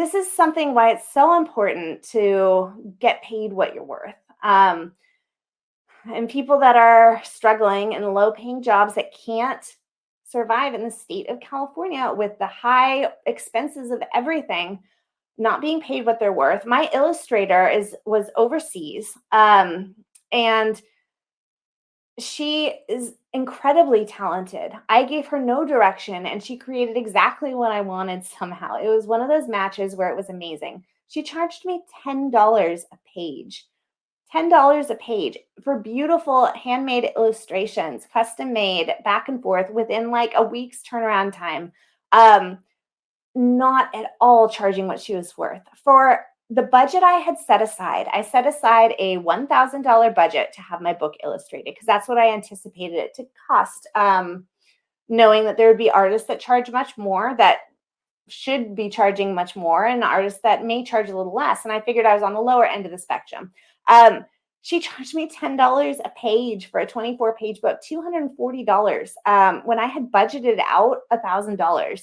this is something why it's so important to get paid what you're worth. And people that are struggling in low-paying jobs that can't survive in the state of California with the high expenses of everything, not being paid what they're worth. My illustrator was overseas, and she is incredibly talented. I gave her no direction, and she created exactly what I wanted somehow. It was one of those matches where it was amazing. She charged me $10 a page. $10 a page for beautiful handmade illustrations, custom made, back and forth within like a week's turnaround time. Not at all charging what she was worth. For the budget I had set aside, I set aside a $1,000 budget to have my book illustrated because that's what I anticipated it to cost, knowing that there would be artists that charge much more, that should be charging much more, and artists that may charge a little less. And I figured I was on the lower end of the spectrum. She charged me $10 a page for a 24-page book, $240, when I had budgeted out $1,000.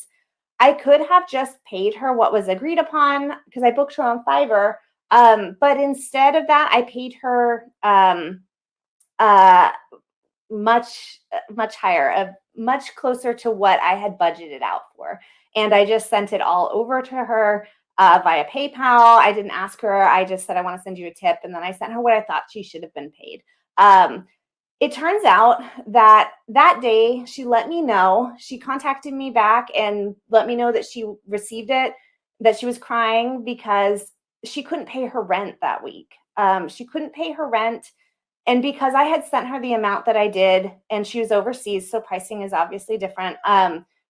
I could have just paid her what was agreed upon because I booked her on Fiverr. But instead of that, I paid her much higher, much closer to what I had budgeted out for. And I just sent it all over to her via PayPal. I didn't ask her. I just said, I want to send you a tip. And then I sent her what I thought she should have been paid. It turns out that that day she let me know, she contacted me back and let me know that she received it, that she was crying because she couldn't pay her rent that week. She couldn't pay her rent. And because I had sent her the amount that I did, and she was overseas, so pricing is obviously different,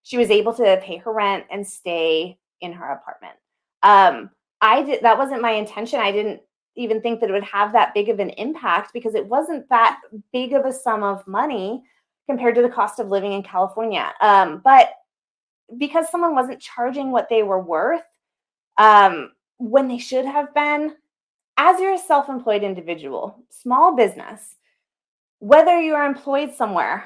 she was able to pay her rent and stay in her apartment. That wasn't my intention. I didn't even think that it would have that big of an impact because it wasn't that big of a sum of money compared to the cost of living in California. But because someone wasn't charging what they were worth when they should have been, as you're a self-employed individual, small business, whether you're employed somewhere,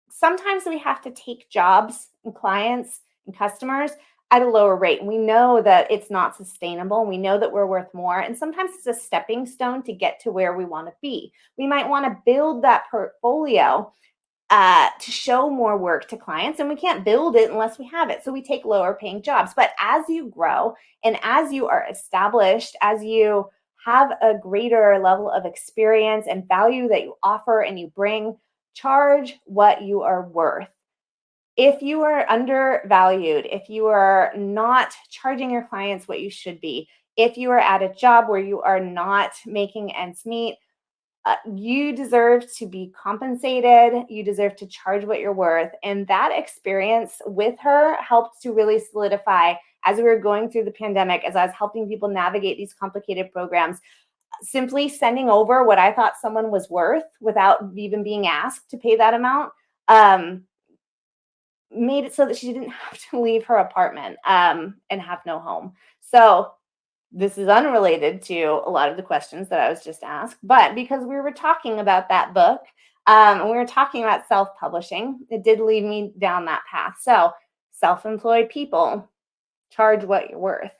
sometimes we have to take jobs and clients and customers at a lower rate. And we know that it's not sustainable. We know that we're worth more. And sometimes it's a stepping stone to get to where we want to be. We might want to build that portfolio to show more work to clients, and we can't build it unless we have it. So we take lower paying jobs. But as you grow and as you are established, as you have a greater level of experience and value that you offer and you bring, charge what you are worth. If you are undervalued, if you are not charging your clients what you should be, if you are at a job where you are not making ends meet, you deserve to be compensated. You deserve to charge what you're worth. And that experience with her helped to really solidify as we were going through the pandemic, as I was helping people navigate these complicated programs. Simply sending over what I thought someone was worth without even being asked to pay that amount made it so that she didn't have to leave her apartment and have no home. So this is unrelated to a lot of the questions that I was just asked, but because we were talking about that book and we were talking about self-publishing, it did lead me down that path. So self-employed people, charge what you're worth.